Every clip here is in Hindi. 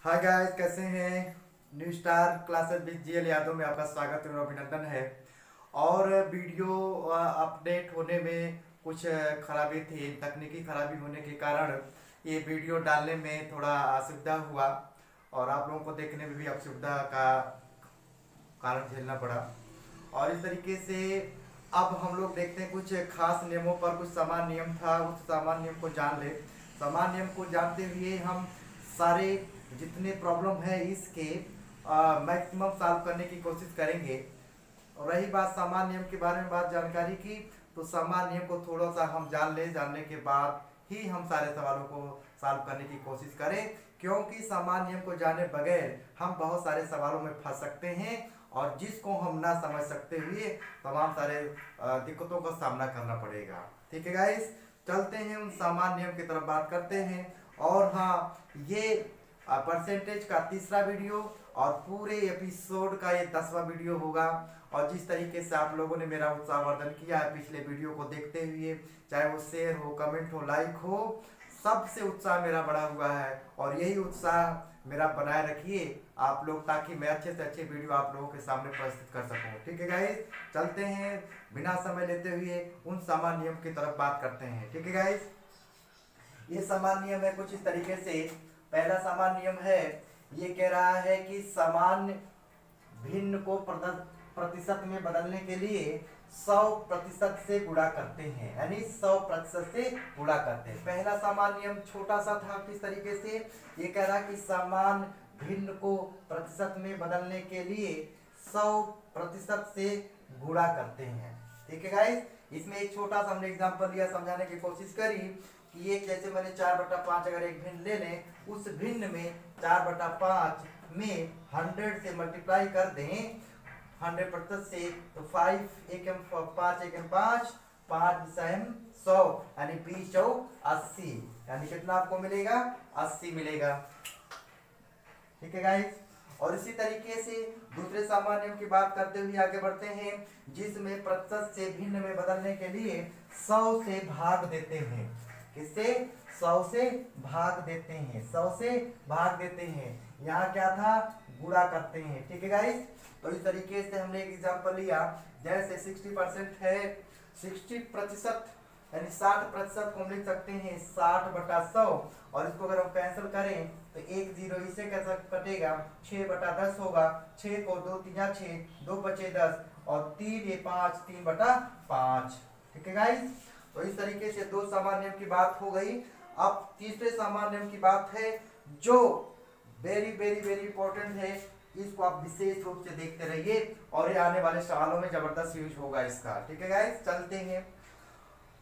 हाय गाइस, कैसे हैं। New star classes with GL Yadav में आपका स्वागत और अभिनंदन है। और वीडियो अपडेट होने में कुछ खराबी थी, तकनीकी खराबी होने के कारण ये वीडियो डालने में थोड़ा असुविधा हुआ और आप लोगों को देखने में भी असुविधा का कारण झेलना पड़ा। और इस तरीके से अब हम लोग देखते हैं कुछ खास नियमों पर। कुछ सामान्य नियम था, उस सामान्य नियम को जान ले। सामान्य नियम को जानते हुए हम सारे जितने प्रॉब्लम है इसके मैक्सिमम सॉल्व करने की कोशिश करेंगे। और रही बात सामान्य नियम के बारे में बात जानकारी की, तो सामान्य नियम को थोड़ा सा हम जान ले, जानने के बाद ही हम सारे सवालों को सॉल्व करने की कोशिश करें, क्योंकि सामान्य नियम को जाने बगैर हम बहुत सारे सवालों में फंस सकते हैं और जिसको हम ना समझ सकते हुए तमाम सारे दिक्कतों का सामना करना पड़ेगा। ठीक है गाइस, चलते हैं उन सामान्य नियम की तरफ बात करते हैं। और हाँ, ये परसेंटेज का तीसरा वीडियो और पूरे एपिसोड का ये 10वां वीडियो होगा। और जिस तरीके से आप लोगों ने मेरा उत्साहवर्धन किया है पिछले वीडियो को देखते हुए, चाहे वो शेयर हो, कमेंट हो, लाइक हो, सबसे उत्साह मेरा बढ़ा हुआ है। और यही उत्साह मेरा बनाए रखिए आप लोग, ताकि मैं अच्छे से अच्छे वीडियो आप लोगों के सामने प्रस्तुत कर सकूं। ठीक है गाइस, चलते हैं बिना समय लेते हुए उन सामान्य नियम की तरफ बात करते हैं। ठीक है गाइस, ये सामान्य नियम है कुछ इस तरीके से। पहला सामान्य नियम है, ये कह रहा है कि सामान्य भिन्न को प्रतिशत में बदलने के लिए 100% से गुणा करते हैं, यानी 100% से गुणा करते हैं। पहला सामान्य नियम छोटा सा था किस तरीके से, ये कह रहा है कि सामान्य भिन्न को प्रतिशत में बदलने के लिए 100% से गुणा करते हैं। ठीक है गाइस, इसमें एक छोटा सा हमने एग्जांपल लिया, समझाने की कोशिश करी कि ये जैसे मैंने 4/5 अगर एक भिन्न ले लें, उस भिन्न में 4/5 में 100 से मल्टीप्लाई कर दें 100% से, तो 5 एकम 5 एकम 5 5 100, यानी 20 और 80, यानी कितना आपको मिलेगा, 80 मिलेगा। ठीक है गाइस, और इसी तरीके से दूसरे सामान्य नियम की बात करते हुए आगे बढ़ते हैं, जिसमें प्रतिशत से भिन्न में बदलने के लिए 100 से भाग देते हैं। किससे? 100 से भाग देते हैं, 100 से भाग देते हैं। यहाँ क्या था, गुणा करते हैं। ठीक है गाइस, तो इस तरीके से हमने एक एग्जांपल लिया, जैसे 60% है, 60% यानी 60% को हम लिख सकते हैं 60/100। और इसको अगर हम कैंसिल करें तो 1 0 इससे कैसे कटेगा, 6/10 होगा। 6 को 2 3 6, 2 बचे 10 और 3 ये 5, 3/5। ठीक है गाइस, तो इस तरीके से दो सामान्य नियम की बात हो गई। अब तीसरे सामान्य नियम की बात है, जो वेरी वेरी वेरी इंपॉर्टेंट है, इसको आप विशेष रूप से देखते रहिए और ये आने वाले सवालों में जबरदस्त यूज होगा इसका। ठीक है गाइस, चलते हैं।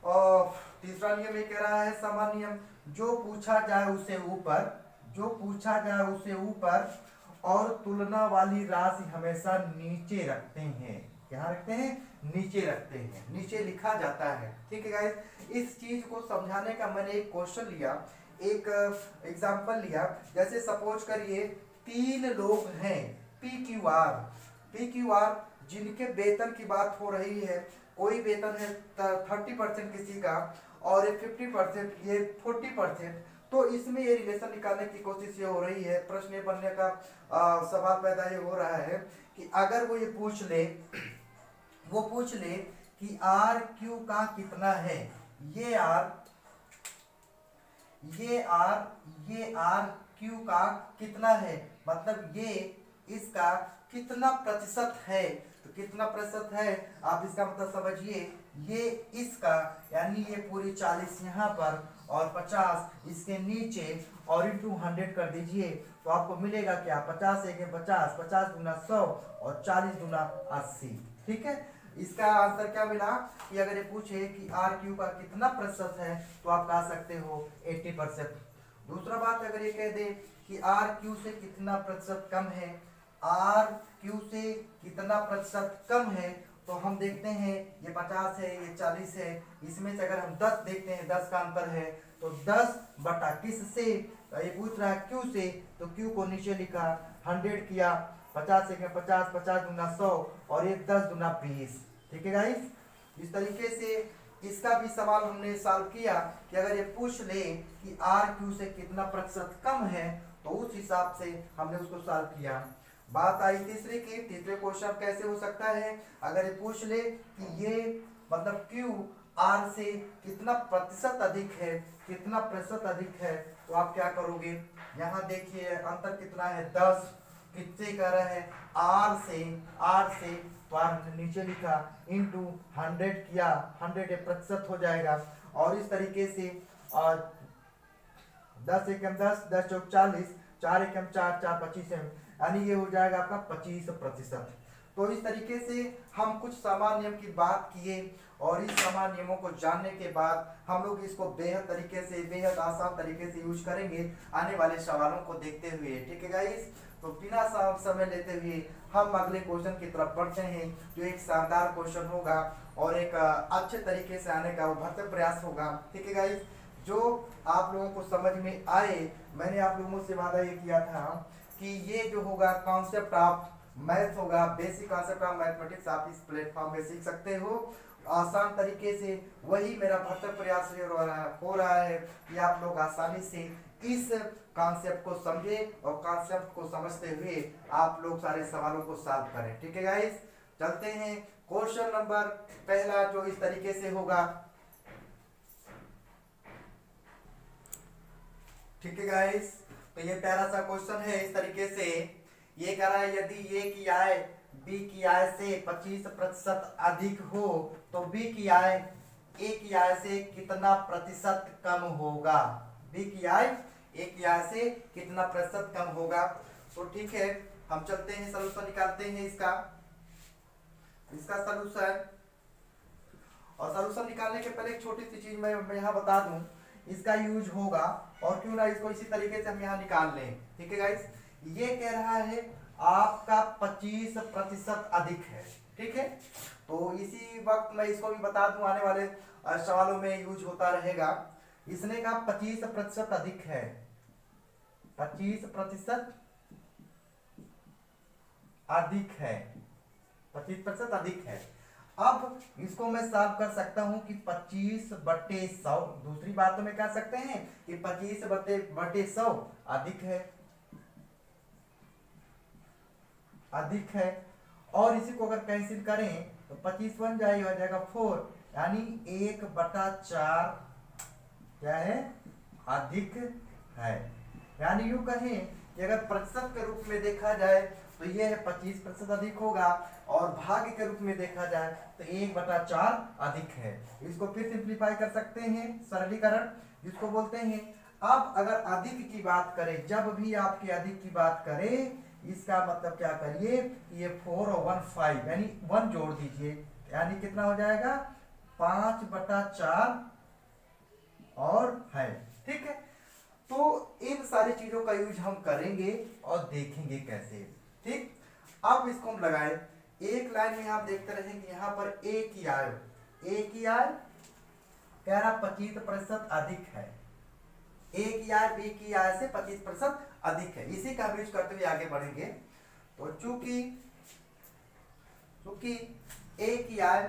और तीसरा नियम ये कह रहा है सामान्य नियम, जो पूछा जाए उसे ऊपर, जो पूछा जाए उसे ऊपर और तुलना वाली राशि हमेशा नीचे रखते हैं। क्या रखते हैं? नीचे रखते हैं, नीचे लिखा जाता है। ठीक है गाइस, इस चीज को समझाने का मैंने एक क्वेश्चन लिया, एक एग्जांपल लिया। जैसे सपोज करिए 3 लोग हैं, PQR जिनके वेतन की बात हो रही है। कोई वेतन है 30% किसी का और 50%, ये 40%। तो इसमें ये रिलेशन निकालने की कोशिश ये हो रही है, प्रश्न ये बनने का सवाल पैदा ये हो रहा है कि अगर वो ये पूछ ले, वो पूछ ले कि RQ का कितना है, ये RQ का कितना है, मतलब ये इसका कितना प्रतिशत है। तो कितना प्रतिशत है, आप इसका मतलब समझिए, ये इसका यानी ये पूरी 40 यहाँ पर और 50 इसके नीचे और इंटू 100 कर दीजिए, तो आपको मिलेगा क्या, 50 1 50, 50 गुना 100 और 40 गुना 80। ठीक है, इसका आंसर क्या मिला कि अगर ये पूछे कि RQ का कितना प्रतिशत है, तो आप कह सकते हो 80%। दूसरा बात, अगर ये कह दे कि RQ से कितना प्रतिशत कम है, RQ से कितना प्रतिशत कम है, तो हम देखते हैं ये 50 है, ये 40 है, इसमें से अगर हम 10 देखते हैं, 10 का अंतर है, तो 10 बटा किस से, तो ये पूछ रहा है Q से, तो Q को नीचे लिखा, 100 किया, 50 से 50, 50 गुना 100 और ये 10 गुना 20। ठीक है गाइस, इस तरीके से इसका भी सवाल हमने सॉल्व किया कि अगर ये पूछ ले कि आर क्यू से कितना प्रतिशत कम है तो उस हिसाब से हमने उसको सॉल्व किया। बात आई तीसरे की। तीसरे क्वेश्चन कैसे हो सकता है, अगर ये पूछ ले कि ये मतलब क्यू आर से कितना प्रतिशत अधिक है, कितना प्रतिशत अधिक है, तो आप क्या करोगे, यहाँ देखिए अंतर कितना है 10, कितने कह रहा है आर से तो आर नीचे लिखा इंटू 100 किया, 100 प्रतिशत हो जाएगा। और इस तरीके से 10 एकम 10, 10 चौक 40, 4 एकम 4, 4 25 है, यानी ये हो जाएगा आपका 25%। तो इस तरीके से हम कुछ सामान्य नियम की बात किए और इस सामान्य नियमों को जानने के बाद हम लोग इसको बेहद आसान तरीके से यूज करेंगे आने वाले सवालों को देखते हुए। ठीक है गाइस, तो बिना समय लेते हुए हम अगले क्वेश्चन की तरफ बढ़ते हैं, जो एक शानदार क्वेश्चन होगा और एक अच्छे तरीके से आने का भरसक प्रयास होगा। ठीक है गाइस, जो आप लोगों को समझ में आए, मैंने आप लोगों से वादा ये किया था कि ये जो होगा कॉन्सेप्ट ऑफ मैथ होगा, बेसिक कॉन्सेप्ट ऑफ मैथमेटिक्स आप इस प्लेटफॉर्म में सीख सकते हो आसान तरीके से। वही मेरा भरसक प्रयास हो रहा है कि आप लोग आसानी से इस कॉन्सेप्ट को समझे और कॉन्सेप्ट को समझते हुए आप लोग सारे सवालों को सॉल्व करें। ठीक है गाइस, चलते हैं क्वेश्चन नंबर पहला, जो इस तरीके से होगा। ठीक है गाइस, तो ये प्यारा सा क्वेश्चन है इस तरीके से। ये कह रहा है यदि ए की आय बी की आय से 25% अधिक हो तो बी की आय ए की आय से कितना प्रतिशत कम होगा। बी की आय ए की आय से कितना प्रतिशत कम होगा। तो ठीक है, हम चलते हैं सलूशन निकालते हैं इसका सलूशन। और सलूशन निकालने के पहले एक छोटी सी चीज मैं यहाँ बता दूं, इसका यूज होगा और क्यों ना इसको इसी तरीके से हम यहाँ निकाल लें। ठीक है गाइस, ये कह रहा है आपका 25% अधिक है। ठीक है, तो इसी वक्त मैं इसको भी बता दूं, आने वाले सवालों में यूज होता रहेगा। इसने कहा 25% अधिक है, 25% अधिक है, 25% अधिक है। अब इसको मैं सॉल्व कर सकता हूं कि 25/100, दूसरी बातों में कह सकते हैं कि 25/100 अधिक है। और इसी को अगर कैंसिल करें तो 25 बन जाएगा, हो जाएगा 4, यानी 1/4 क्या है, अधिक है। यानी यूं कहें कि अगर प्रतिशत के रूप में देखा जाए तो ये है 25% अधिक होगा, और भाग्य के रूप में देखा जाए तो 1/4 अधिक है। इसको फिर सिंप्लीफाई कर सकते हैं, सरलीकरण जिसको बोलते हैं। अब अगर अधिक की बात करें, जब भी आपके अधिक की बात करें, इसका मतलब क्या करिए, ये 4 और 1 5, यानी 1 जोड़ दीजिए, यानी कितना हो जाएगा 5/4 और है। ठीक है, तो इन सारी चीजों का यूज हम करेंगे और देखेंगे कैसे। ठीक, अब इसको हम लगाए एक लाइन में, आप देखते रहेंगे यहाँ पर ए की आय कह रहा 25% अधिक है। ए की आय बी की आय से 25% अधिक है, इसी का यूज करते हुए आगे बढ़ेंगे। तो चूंकि ए की आय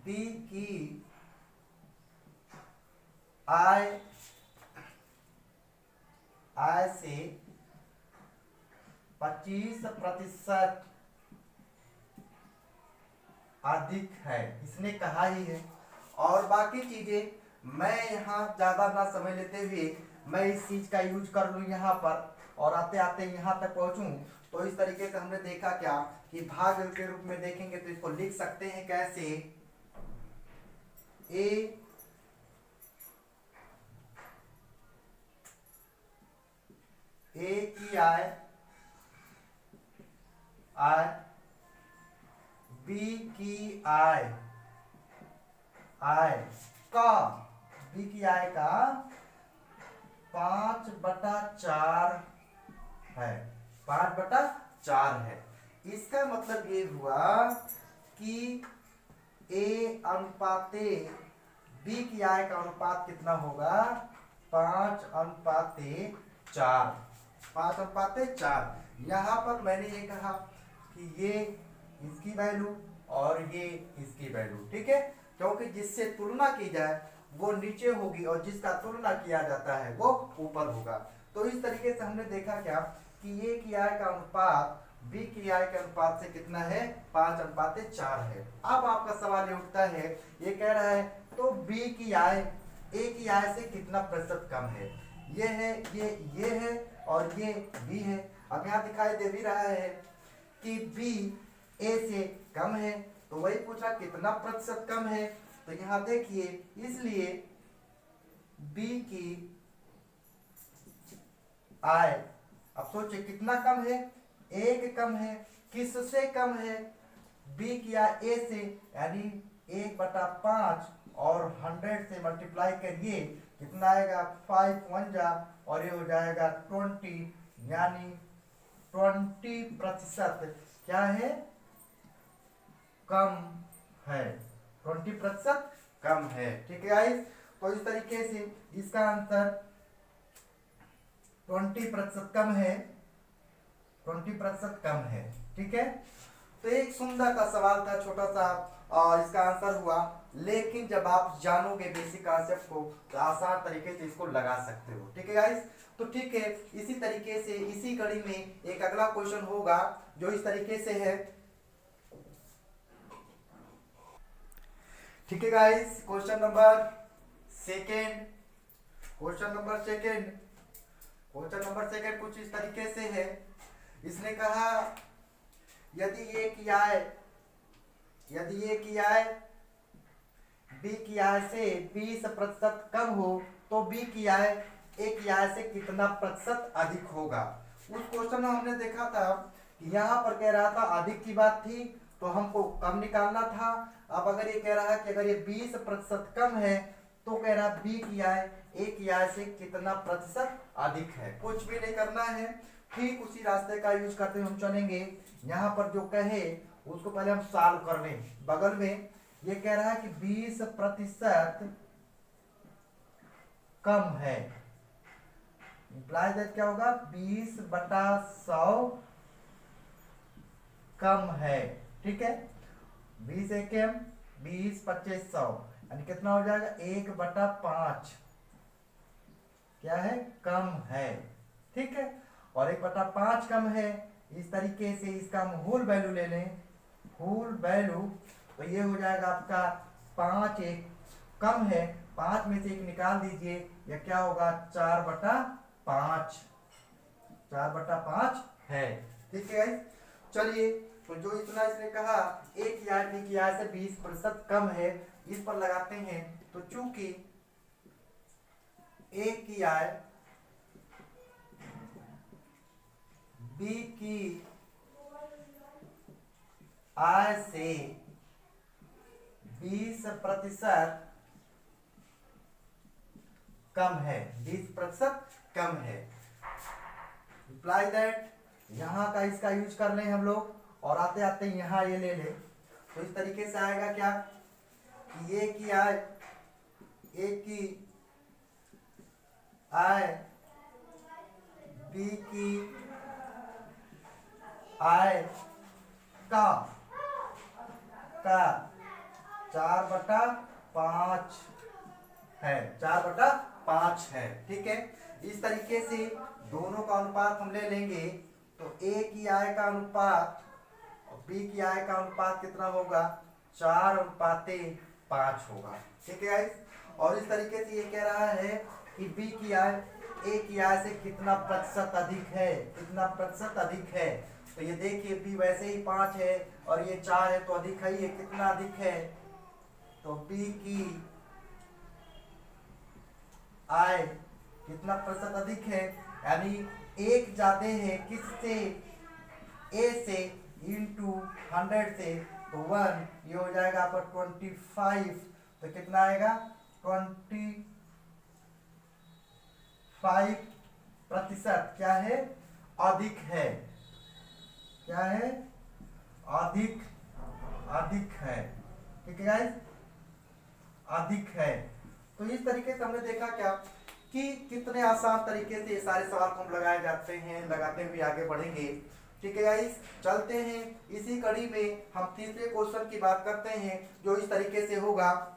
बी की आय से 25% अधिक है, इसने कहा ही है। और बाकी चीजें मैं यहाँ ज्यादा ना समझ लेते हुए मैं इस चीज का यूज कर लूँ यहाँ पर, और आते आते यहाँ तक पहुंचूं। तो इस तरीके से हमने देखा क्या कि भाग के रूप में देखेंगे तो इसको लिख सकते हैं कैसे, ए की आय बी की आय का 5/4 है, 5/4 है। इसका मतलब ये हुआ कि ए अनुपाते बी की आय का अनुपात कितना होगा, 5/4, 5/4। यहाँ पर मैंने ये कहा कि ये इसकी वैल्यू और ये इसकी वैल्यू, ठीक है, क्योंकि जिससे तुलना की जाए वो नीचे होगी और जिसका तुलना किया जाता है वो ऊपर होगा। तो इस तरीके से हमने देखा क्या कि ए की आय का अनुपात बी की आय के अनुपात से कितना है, 5:4 है। अब आपका सवाल ये उठता है, ये कह रहा है तो बी की आय ए की आय से कितना प्रतिशत कम है। ये है, ये है और ये बी है। अब यहाँ दिखाई दे भी रहा है कि बी ए से कम है, तो वही पूछा कितना प्रतिशत कम है। तो यहाँ देखिए, इसलिए बी की आय, अब सोचिए कितना कम है, 1 कम है। किससे कम है, बी की आय ए से, यानी 1/5 और 100 से मल्टीप्लाई करिए, कितना आएगा 5 1 जा और ये हो जाएगा 20, यानी 20% क्या है, कम है, 20% कम है। ठीक है गाइस, तो इस तरीके से इसका आंसर 20% कम है, 20% कम है। ठीक है, तो एक सुंदर का सवाल था, छोटा सा, और इसका आंसर हुआ। लेकिन जब आप जानोगे बेसिक कॉन्सेप्ट को तो आसान तरीके से इसको लगा सकते हो। ठीक है गाइस, तो ठीक है, इसी तरीके से इसी कड़ी में एक अगला क्वेश्चन होगा जो इस तरीके से है। ठीक है गाइस, क्वेश्चन नंबर सेकेंड कुछ इस तरीके से है। इसने कहा यदि ए की आय बी की आय से 20% कम हो तो बी की आय ए की आय से कितना प्रतिशत अधिक होगा। उस क्वेश्चन में हमने देखा था कि यहाँ पर कह रहा था अधिक की बात थी तो हमको कम निकालना था। अब अगर ये कह रहा है कि अगर ये 20% कम है तो कह रहा बी की आय ए की आय से कितना प्रतिशत अधिक है। कुछ भी नहीं करना है, ठीक उसी रास्ते का यूज करते हुए हम चलेंगे। यहाँ पर जो कहे उसको पहले हम सॉल्व कर लें। बगल में ये कह रहा है कि 20% कम है, इंप्लाइज दैट क्या होगा, 20/100 कम है। ठीक है, 20 एकम 20 25 100, यानी कितना हो जाएगा 1/5 क्या है, कम है। ठीक है, और 1/5 कम है। इस तरीके से इसका हम होल वैल्यू ले लें, होल वैल्यू, तो ये हो जाएगा आपका 5 1 कम है, 5 में से 1 निकाल दीजिए, यह क्या होगा 4/5 है। ठीक है, चलिए, तो जो इतना इसने कहा ए की आय बी की आय से 20% कम है, इस पर लगाते हैं। तो चूंकि ए की आय बी की आय से 20% कम है, 20% कम है, इम्प्लाई दैट यहां का इसका यूज कर लें हम लोग, और आते आते यहां ये ले ले। तो इस तरीके से आएगा क्या कि ए की आय बी की आय का 4/5 है, 4/5 है। ठीक है, इस तरीके से दोनों का अनुपात हम ले लेंगे तो ए की आय का अनुपात और बी की आय का अनुपात कितना होगा, 4:5 होगा। ठीक है गाइस, और इस तरीके से ये कह रहा है कि बी की आय ए की आय से कितना प्रतिशत अधिक है, कितना प्रतिशत अधिक है। तो ये देखिए बी वैसे ही 5 है और ये 4 है तो अधिक है, ये कितना अधिक है, तो बी की आय कितना प्रतिशत अधिक है, यानी 1 ज्यादा है किससे, ए से, इंटू 100 से, तो 1, ये हो जाएगा आपका 25, तो कितना आएगा 25% क्या है, अधिक है, क्या है, अधिक है। ठीक है गाइस, अधिक है। तो इस तरीके से हमने देखा क्या कि कितने आसान तरीके से ये सारे सवाल को हम लगाए जाते हैं, लगाते हुए आगे बढ़ेंगे। ठीक है गाइस, चलते हैं इसी कड़ी में हम तीसरे क्वेश्चन की बात करते हैं जो इस तरीके से होगा।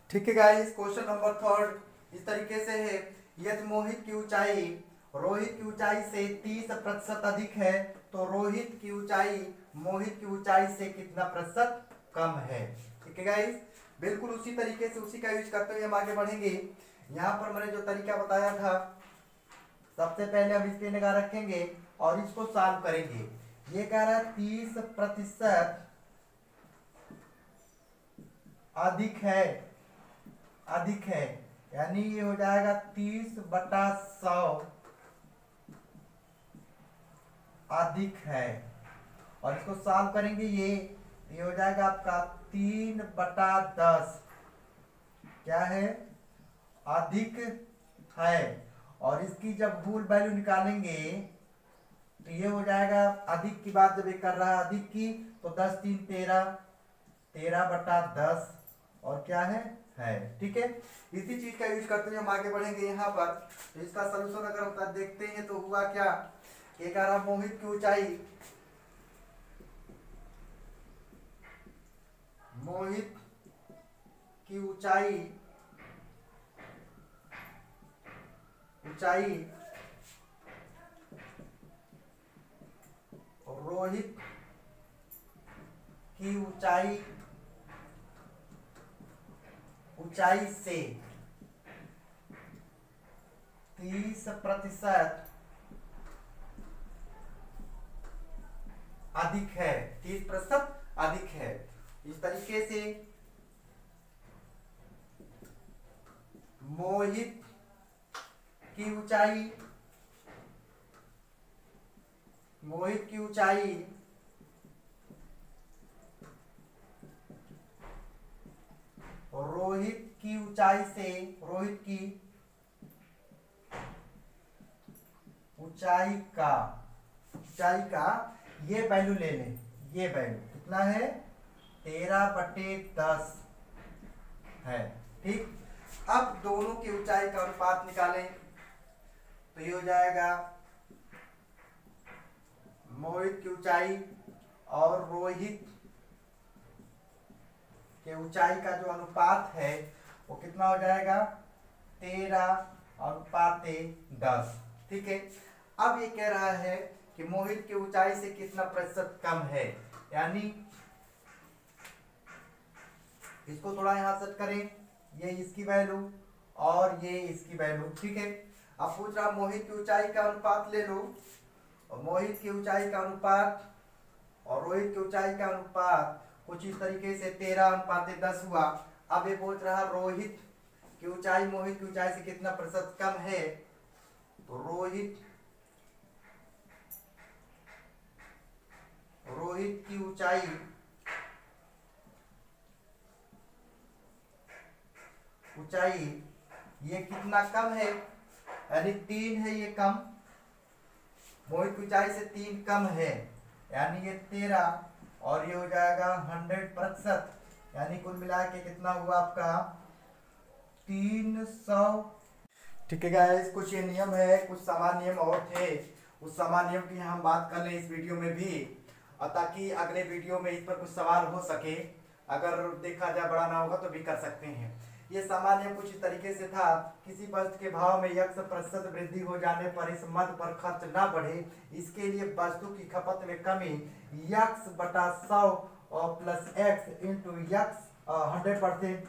ठीक है गाइस, क्वेश्चन नंबर थर्ड इस तरीके से है, यदि मोहित की ऊंचाई रोहित की ऊंचाई से 30% अधिक है तो रोहित की ऊंचाई मोहित की ऊंचाई से कितना प्रतिशत कम है। ठीक है गाइस, बिल्कुल उसी तरीके से उसी का यूज करते हुए हम आगे बढ़ेंगे। यहाँ पर मैंने जो तरीका बताया था, सबसे पहले हम इसकी निगाह रखेंगे और इसको सॉल्व करेंगे। ये कह रहा है 30% अधिक है, यानी ये हो जाएगा 30/100 अधिक है। और इसको सॉल्व करेंगे, ये हो जाएगा आपका 3/10 क्या है, अधिक है। और इसकी जब होल वैल्यू निकालेंगे तो ये हो जाएगा, अधिक की बात जब ये कर रहा है अधिक की, तो 10 3 13, 13/10 और क्या है। ठीक है, इसी चीज का यूज करते हुए हम आगे बढ़ेंगे। यहाँ पर तो इसका सलूशन अगर हम देखते हैं तो हुआ क्या, ये कह रहा मोहित की ऊंचाई रोहित की ऊंचाई से 30% अधिक है, 30% अधिक है। इस तरीके से मोहित की ऊंचाई रोहित की ऊंचाई का ये वैल्यू ले लें। ये वैल्यू कितना है, 13/10 है। ठीक, अब दोनों की ऊंचाई का अनुपात निकालें तो ये हो जाएगा मोहित की ऊंचाई और रोहित के ऊंचाई का जो अनुपात है वो कितना हो जाएगा, 13/10। ठीक है, अब ये कह रहा है कि मोहित की ऊंचाई से कितना प्रतिशत कम है, यानी इसको थोड़ा यहां सेट करें, ये इसकी वैल्यू और ये इसकी वैल्यू। ठीक है, अब पूछ रहा मोहित की ऊंचाई का अनुपात ले लो, और मोहित की ऊंचाई का अनुपात और रोहित की ऊंचाई का अनुपात कुछ इस तरीके से 13/10 हुआ। अब ये पूछ रहा रोहित की ऊंचाई मोहित की ऊंचाई से कितना प्रतिशत कम है, तो रोहित की ऊंचाई ये कितना कम है, यानी 3 है, ये कम, मोहित की ऊंचाई से 3 कम है, यानी ये 13 और ये हो जाएगा 100%, यानी कुल मिला के कितना हुआ आपका 300। ठीक है गाइस, कुछ ये नियम है, कुछ सामान्य नियम और थे, उस सामान्य नियम की हम बात कर लें इस वीडियो में भी, और ताकि अगले वीडियो में इस पर कुछ सवाल हो सके, अगर देखा जाए बड़ा ना होगा तो भी कर सकते हैं। ये सामान्य कुछ इस तरीके से था, किसी वस्तु के भाव में x% वृद्धि हो जाने पर इस मद पर खर्च ना बढ़े, इसके लिए वस्तु की खपत में कमी x/100 plus x into x 100%।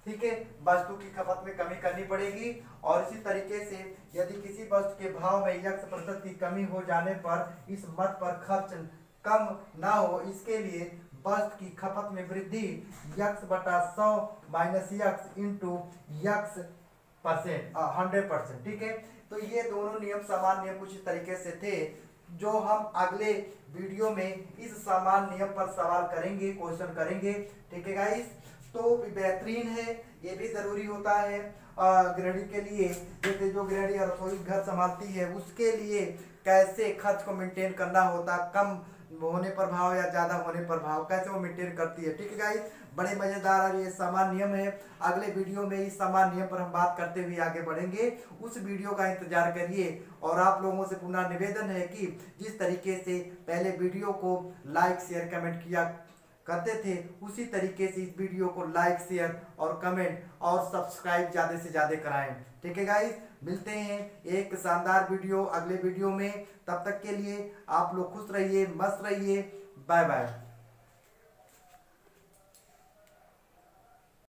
ठीक है, वस्तु की खपत में कमी करनी पड़ेगी। और इसी तरीके से यदि किसी वस्तु के भाव में x% की कमी हो जाने पर इस मद पर खर्च कम ना हो, इसके लिए वस्तु की खपत में वृद्धि x/100 minus x into x 100%। ठीक है, तो ये दोनों नियम सामान्य नियम कुछ इस तरीके से थे, जो हम अगले वीडियो में इस सामान्य नियम पर सवाल करेंगे, क्वेश्चन करेंगे। ठीक है गाइस, तो बेहतरीन है, ये भी जरूरी होता है गृहिणी के लिए, जैसे जो गृहिणी रसोई घर संभालती है उसके लिए कैसे खर्च को मेंटेन करना होता, कम होने पर भाव या ज़्यादा होने पर भाव कैसे वो मेंटेन करती है। ठीक है गाइस, बड़े मज़ेदार और ये सामान्य नियम है। अगले वीडियो में इस सामान्य नियम पर हम बात करते हुए आगे बढ़ेंगे, उस वीडियो का इंतजार करिए। और आप लोगों से पुनः निवेदन है कि जिस तरीके से पहले वीडियो को लाइक शेयर कमेंट किया करते थे, उसी तरीके से इस वीडियो को लाइक शेयर और कमेंट और सब्सक्राइब ज़्यादा से ज़्यादा कराएं। ठीक है गाइस, मिलते हैं एक शानदार वीडियो अगले वीडियो में। तब तक के लिए आप लोग खुश रहिए, मस्त रहिए। Bye bye.